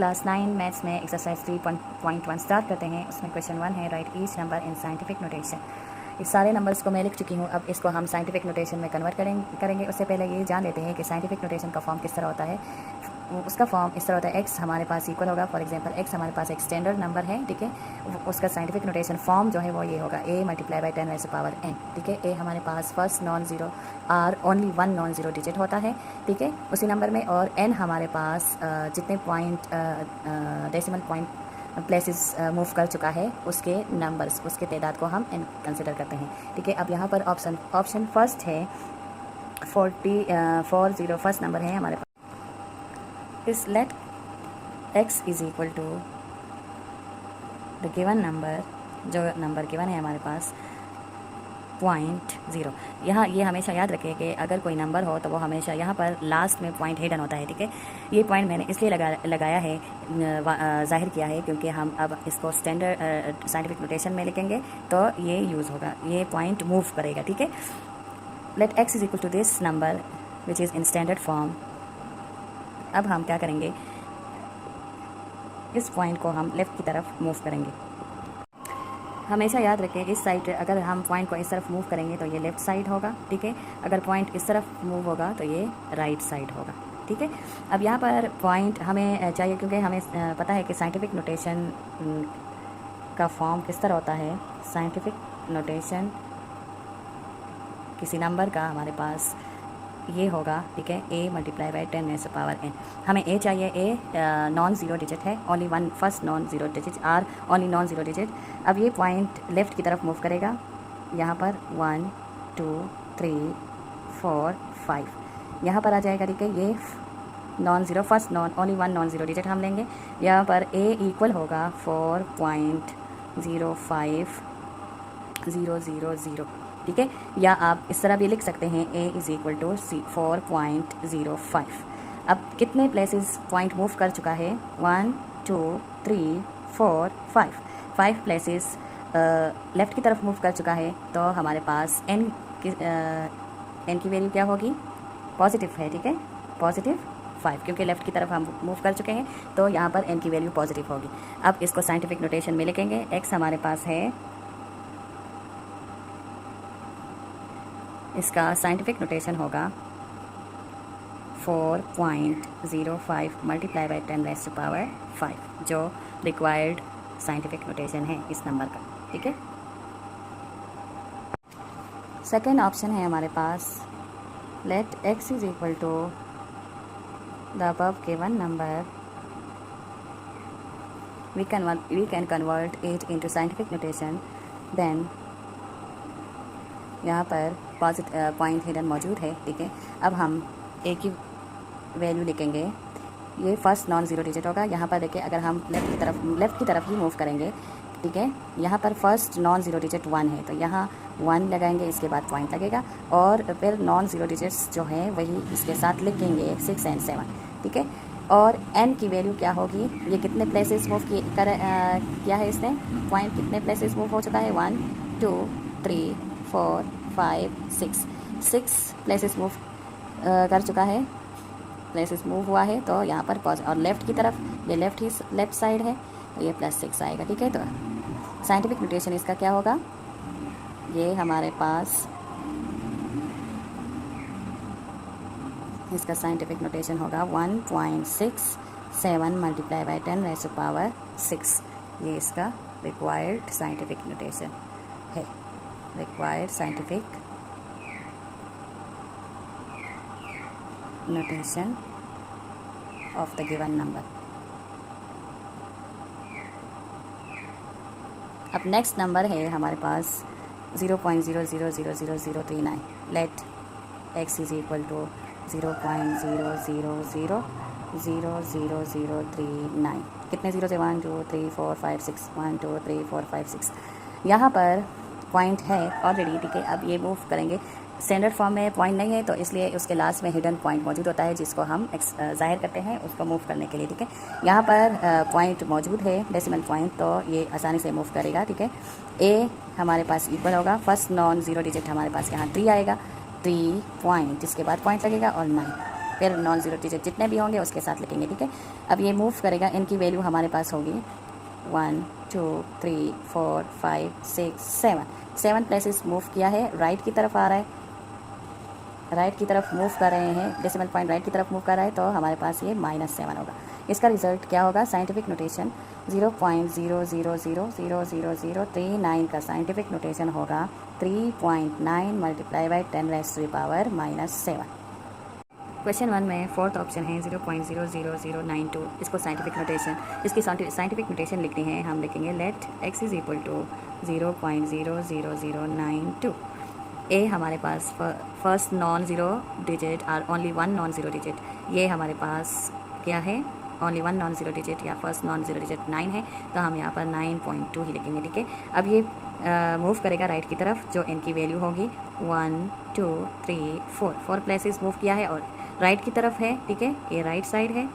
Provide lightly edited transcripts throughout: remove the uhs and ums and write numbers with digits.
Class 9 maths में exercise 3.1 start करते हैं। उसमें क्वेश्चन 1 है, right each number in scientific notation. इस सारे नंबर्स को मैं लिख चुकी हूँ, अब इसको हम साइंटिफिक नोटेशन में कन्वर्ट करेंगे। उससे पहले ये जान लेते हैं कि साइंटिफिक नोटेशन का फॉर्म किस तरह होता है। उसका फॉर्म इस तरह होता है, x हमारे पास इक्वल होगा, फॉर एग्जांपल x हमारे पास एक स्टैंडर्ड नंबर है, ठीक है। उसका साइंटिफिक नोटेशन फॉर्म जो है वो ये होगा, a मल्टीप्लाई बाई 10⁻n, ठीक है। a हमारे पास first non zero, r only one non zero digit होता है, ठीक है, उसी नंबर में। और n हमारे पास जितने point decimal point places move कर चुका है उसके नंबर्स, उसके तादाद को हम n कंसिडर करते हैं, ठीक है। अब यहाँ पर ऑप्शन फर्स्ट है 40 फर्स्ट नंबर है हमारे पास। इस let x is equal to the given number, जो नंबर गिवन है हमारे पास 0.0। यहाँ ये हमेशा याद रखें कि अगर कोई नंबर हो तो वो हमेशा यहाँ पर लास्ट में पॉइंट हिडन होता है, ठीक है। ये पॉइंट मैंने इसलिए लगाया है, जाहिर किया है, क्योंकि हम अब इसको स्टैंडर्ड साइंटिफिक नोटेशन में लिखेंगे तो ये यूज़ होगा, ये पॉइंट मूव करेगा, ठीक है। Let x is equal to this number which is in standard form. अब हम क्या करेंगे, इस पॉइंट को हम लेफ़्ट की तरफ मूव करेंगे। हमेशा याद रखें, इस साइड अगर हम पॉइंट को इस तरफ मूव करेंगे तो ये लेफ़्ट साइड होगा, ठीक है। अगर पॉइंट इस तरफ मूव होगा तो ये राइट साइड होगा, ठीक है। अब यहाँ पर पॉइंट हमें चाहिए, क्योंकि हमें पता है कि साइंटिफिक नोटेशन का फॉर्म किस तरह होता है। साइंटिफिक नोटेशन किसी नंबर का हमारे पास ये होगा, ठीक है, a मल्टीप्लाई बाई 10⁻n। हमें a चाहिए, a नॉन ज़ीरो डिजिट है, only one first non zero digit, r only non zero digit. अब ये पॉइंट लेफ़्ट की तरफ मूव करेगा, यहाँ पर 1 2 3 4 5 यहाँ पर आ जाएगा, ठीक है। ये non zero first non only one non zero digit हम लेंगे। यहाँ पर a इक्वल होगा 4.05000, ठीक है। या आप इस तरह भी लिख सकते हैं, a इज़ इक्वल टू 4.05। अब कितने प्लेसेस पॉइंट मूव कर चुका है, 1 2 3 4 5 प्लेसेस लेफ़्ट की तरफ मूव कर चुका है। तो हमारे पास n की वैल्यू क्या होगी, पॉजिटिव है, ठीक है, +5, क्योंकि लेफ़्ट की तरफ हम मूव कर चुके हैं तो यहाँ पर n की वैल्यू पॉजिटिव होगी। अब इसको साइंटिफिक नोटेशन में लिखेंगे। x हमारे पास है, इसका साइंटिफिक नोटेशन होगा 4.05 मल्टीप्लाई बाई 10⁻5, जो रिक्वायर्ड साइंटिफिक नोटेशन है इस नंबर का, ठीक है। सेकेंड ऑप्शन है हमारे पास, let x is equal to the above given number, we can convert it into scientific notation. Then यहाँ पर पॉइंट हिडन मौजूद है, ठीक है। अब हम a की वैल्यू लिखेंगे, ये फर्स्ट नॉन ज़ीरो डिजिट होगा। यहाँ पर देखिए, अगर हम लेफ़्ट की तरफ ही मूव करेंगे, ठीक है, यहाँ पर फर्स्ट नॉन ज़ीरो डिजिट 1 है, तो यहाँ 1 लगाएंगे, इसके बाद पॉइंट लगेगा, और फिर नॉन ज़ीरो डिजिट्स जो हैं वही इसके साथ लिखेंगे, 6 और 7, ठीक है। और n की वैल्यू क्या होगी, ये कितने प्लेसेस मूव किया है इसने, पॉइंट कितने प्लेसेस मूव हो चुका है, 1 2 3 4 5 6 प्लेसेस मूव कर चुका है, प्लेसेस मूव हुआ है। तो यहाँ पर और लेफ़्ट की तरफ, ये लेफ़्ट साइड है, तो ये +6 आएगा, ठीक है। तो साइंटिफिक नोटेशन इसका क्या होगा, ये हमारे पास इसका साइंटिफिक नोटेशन होगा 1.67 मल्टीप्लाई बाई 10⁻6। ये इसका रिक्वायर्ड साइंटिफिक नोटेशन है, required scientific notation of the given number. अब नेक्स्ट नंबर है हमारे पास 0.00000039। Let x is equal to 0.00000039। कितने ज़ीरो से, 1 2 3 4 5 6, 1 2 3 4 5 6। यहाँ पर पॉइंट है ऑलरेडी, ठीक है। अब ये मूव करेंगे, स्टैंडर्ड फॉर्म में पॉइंट नहीं है तो इसलिए उसके लास्ट में हिडन पॉइंट मौजूद होता है, जिसको हम जाहिर करते हैं उसको मूव करने के लिए, ठीक है। यहाँ पर पॉइंट मौजूद है, डेसिमल पॉइंट, तो ये आसानी से मूव करेगा, ठीक है। a हमारे पास इक्वल होगा, फर्स्ट नॉन ज़ीरो डिजिट हमारे पास यहाँ 3 आएगा, 3 पॉइंट, इसके बाद पॉइंट लगेगा और 9, फिर नॉन ज़ीरो डिजिट जितने भी होंगे उसके साथ लिखेंगे, ठीक है। अब ये मूव करेगा, इनकी वैल्यू हमारे पास होगी 1 2 3 4 5 6 7 प्लेसेस मूव किया है, राइट की तरफ आ रहा है, राइट की तरफ मूव कर रहे हैं, डेसिमल पॉइंट राइट की तरफ मूव कर रहा है, तो हमारे पास ये -7 होगा। इसका रिजल्ट क्या होगा? साइंटिफिक नोटेशन 0.00000039 का साइंटिफिक नोटेशन होगा 3.9 मल्टीप्लाई बाई 10⁻⁻7। क्वेश्चन 1 में फोर्थ ऑप्शन है 0.00092, इसको साइंटिफिक नोटेशन, इसकी साइंटिफिक नोटेशन लिखनी है। हम लिखेंगे let x is equal to 0.00092। ए हमारे पास फर्स्ट नॉन ज़ीरो डिजिट और only one non zero digit, ये हमारे पास क्या है? Only one non zero digit या फर्स्ट नॉन ज़ीरो डिजिट 9 है, तो हम यहाँ पर 9.2 ही लिखेंगे, ठीक है। अब ये मूव करेगा राइट की तरफ, जो इनकी वैल्यू होगी 1 2 3 4 प्लेसेस मूव किया है और राइट की तरफ है, ठीक है, ये राइट साइड है,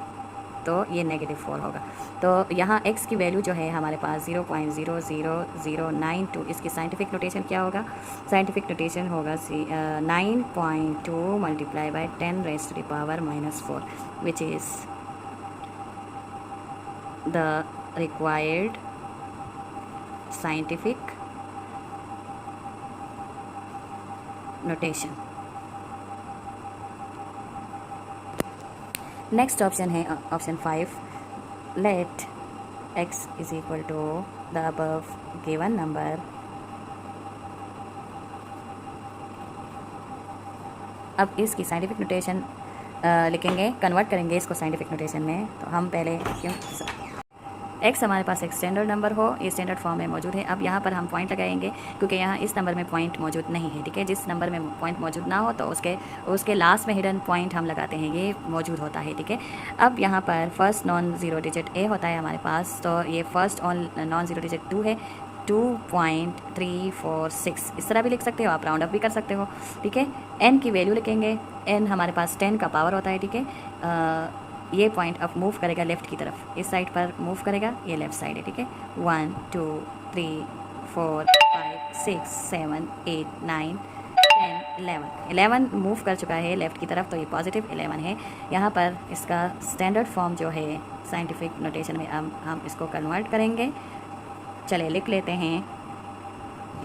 तो ये -4 होगा। तो यहाँ x की वैल्यू जो है हमारे पास 0.00092, इसकी साइंटिफिक नोटेशन क्या होगा? साइंटिफिक नोटेशन होगा 9.2 multiply by 10⁻⁻4, which is the required scientific notation. Next option है option 5, let x is equal to the above given number. अब इसकी साइंटिफिक नोटेशन लिखेंगे, कन्वर्ट करेंगे इसको साइंटिफिक नोटेशन में। तो हम पहले x हमारे पास एक स्टैंडर्ड नंबर हो, ये स्टैंडर्ड फॉर्म में मौजूद है। अब यहाँ पर हम पॉइंट लगाएंगे, क्योंकि यहाँ इस नंबर में पॉइंट मौजूद नहीं है, ठीक है। जिस नंबर में पॉइंट मौजूद ना हो तो उसके लास्ट में हिडन पॉइंट हम लगाते हैं, ये मौजूद होता है, ठीक है। अब यहाँ पर first non zero digit a होता है हमारे पास, तो ये फर्स्ट नॉन ज़ीरो डिजिट 2 है, 2.346, इस तरह भी लिख सकते हो आप, राउंड अप भी कर सकते हो, ठीक है। n की वैल्यू लिखेंगे, n हमारे पास 10 का पावर होता है, ठीक है। ये पॉइंट अब मूव करेगा लेफ़्ट की तरफ, इस साइड पर मूव करेगा, ये लेफ़्ट साइड है, ठीक है। 1 2 3 4 5 6 7 8 9 10 11 मूव कर चुका है लेफ़्ट की तरफ, तो ये पॉजिटिव 11 है। यहाँ पर इसका स्टैंडर्ड फॉर्म जो है साइंटिफिक नोटेशन में हम इसको कन्वर्ट करेंगे। चले लिख लेते हैं,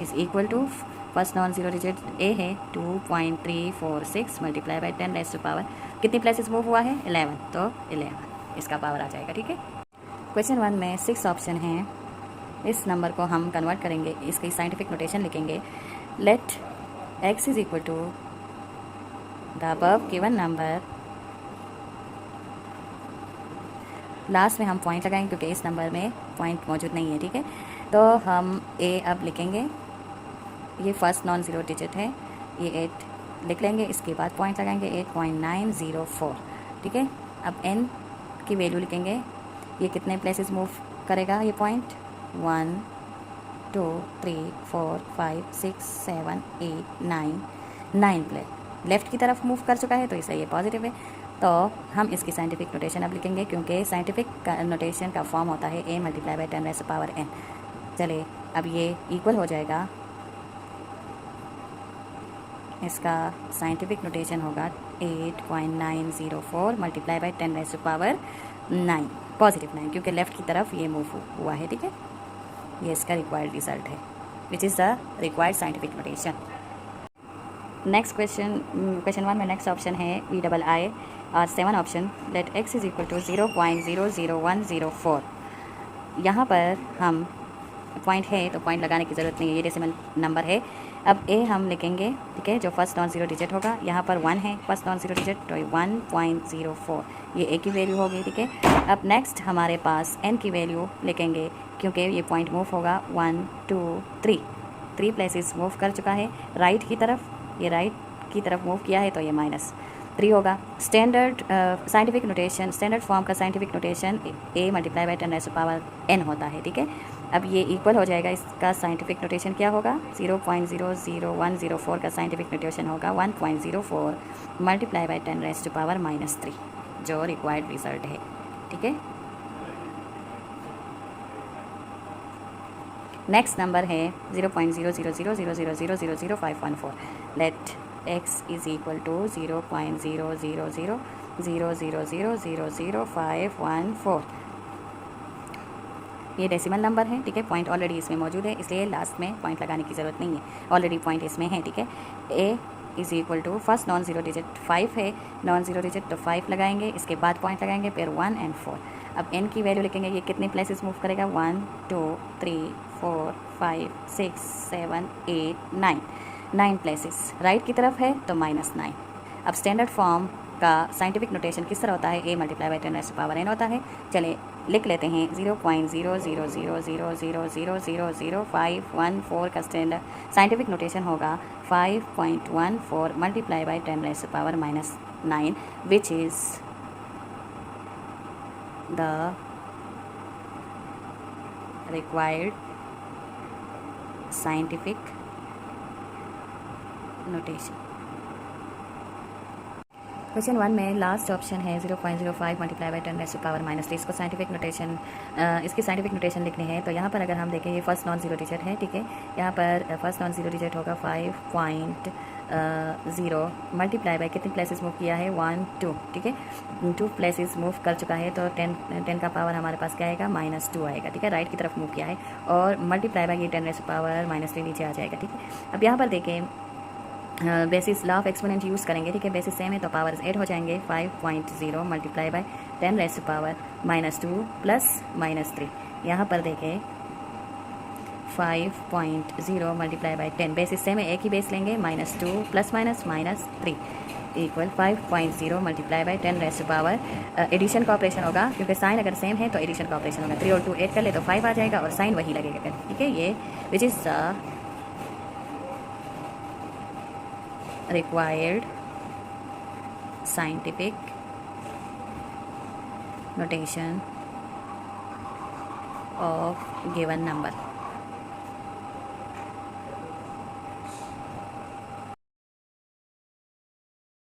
is equal to first non zero digit a है 2.346 मल्टीप्लाई बाई 10⁻⁻, कितनी प्लेसेस मूव हुआ है? 11, तो 11 इसका पावर आ जाएगा, ठीक है। क्वेश्चन 1 में 6 ऑप्शन हैं, इस नंबर को हम कन्वर्ट करेंगे, इसकी साइंटिफिक नोटेशन लिखेंगे, let x is equal to the above given number. Last में हम पॉइंट लगाएंगे, क्योंकि इस नंबर में पॉइंट मौजूद नहीं है, ठीक है। तो हम a अब लिखेंगे, ये फर्स्ट नॉन ज़ीरो डिजिट है, ये 8 लिख लेंगे, इसके बाद पॉइंट लगाएंगे 8.904, ठीक है। अब n की वैल्यू लिखेंगे, ये कितने प्लेसेस मूव करेगा ये पॉइंट? 1 2 3 4 5 6 7 8 9 प्लेस लेफ़्ट की तरफ मूव कर चुका है, तो इसलिए ये पॉजिटिव है। तो हम इसकी साइंटिफिक नोटेशन अब लिखेंगे, क्योंकि साइंटिफिक नोटेशन का फॉर्म होता है a मल्टीप्लाई बाई 10⁻n। चलिए अब ये इक्वल हो जाएगा, इसका साइंटिफिक नोटेशन होगा 8.904 मल्टीप्लाई बाई 10⁻9, पॉजिटिव 9, क्योंकि लेफ़्ट की तरफ ये मूव हुआ है, ठीक है। ये इसका रिक्वायर्ड रिजल्ट है, which is the required scientific notation. Next question 1 में नेक्स्ट ऑप्शन है VII और 7 option, let x is equal to 0.00104। यहाँ पर हम पॉइंट है तो पॉइंट लगाने की ज़रूरत नहीं है, ये डेसिमल नंबर है। अब a हम लिखेंगे, ठीक है, जो फर्स्ट नॉन ज़ीरो डिजिट होगा, यहाँ पर 1 है फर्स्ट नॉन ज़ीरो डिजिट, तो 1.04 ये a की वैल्यू होगी, ठीक है। अब नेक्स्ट हमारे पास n की वैल्यू लिखेंगे, क्योंकि ये पॉइंट मूव होगा 1 2 3 प्लेसेस मूव कर चुका है राइट की तरफ, ये राइट की तरफ मूव किया है, तो ये -3 होगा। Standard scientific notation, standard form का scientific notation a multiply by 10⁻n होता है, ठीक है। अब ये इक्वल हो जाएगा, इसका साइंटिफिक नोटेशन क्या होगा? 0.00104 का साइंटिफिक नोटेशन होगा 1.04 मल्टीप्लाई बाई 10⁻⁻3, जो रिक्वायर्ड रिजल्ट है, ठीक है। नेक्स्ट नंबर है 0.000000514, let x is equal to 0.00000 0.000000514। ये डेसिमल नंबर है, ठीक है। पॉइंट ऑलरेडी इसमें मौजूद है, इसलिए लास्ट में पॉइंट लगाने की ज़रूरत नहीं है, ऑलरेडी पॉइंट इसमें है, ठीक है। A is equal to first non zero digit 5 है, नॉन ज़ीरो डिजिट तो 5 लगाएंगे, इसके बाद पॉइंट लगाएंगे, फिर 1 और 4। अब n की वैल्यू लिखेंगे, ये कितने प्लेसेस मूव करेगा, 1 2 3 4 5 6 7 8 9 प्लेसेस राइट की तरफ है तो -9। अब स्टैंडर्ड फॉर्म का साइंटिफिक नोटेशन किस तरह होता है, a मल्टीप्लाई बाई 10⁻n होता है। चले लिख लेते हैं, 0.00000000514 का स्टैंडर्ड साइंटिफिक नोटेशन होगा 5.14 multiply by 10⁻⁻9 which is the required scientific notation। Question 1 में लास्ट ऑप्शन है 0.05 मल्टीप्लाई बाई 10⁻⁻3। इसको साइंटिफिक नोटेशन इसकी साइंटिफिक नोटेशन लिखनी है। तो यहाँ पर अगर हम देखें, ये फर्स्ट नॉन ज़ीरो डिजिट है, ठीक है। यहाँ पर फर्स्ट नॉन ज़ीरो डिजिट होगा 5.0 मल्टीप्लाई बाई कितने प्लेसेस मूव किया है, 1 2, ठीक है। 2 प्लेसेस मूव कर चुका है तो 10 का पावर हमारे पास क्या आएगा, -2 आएगा, ठीक है। राइट की तरफ मूव किया है और मल्टीप्लाई बाई ये 10⁻³ नीचे आ जाएगा, ठीक है। अब यहाँ पर देखें, basis law of exponent use करेंगे, ठीक है। बेसिस सेम है तो पावर्स 8 हो जाएंगे। 5.0 मल्टीप्लाई बाई 10⁻⁻² प्लस -3। यहाँ पर देखें 5.0 मल्टीप्लाई बाई 10, बेसिस सेम है, एक ही बेस लेंगे, -2 plus -3 equal 5.0 multiply by 10⁻। Addition का ऑपरेशन होगा, क्योंकि साइन अगर सेम है तो एडिशन का ऑपरेशन होगा। 3 और 2 8 कर ले तो 5 आ जाएगा और साइन वही लगेगा, ठीक है। ये which is required scientific notation of given number।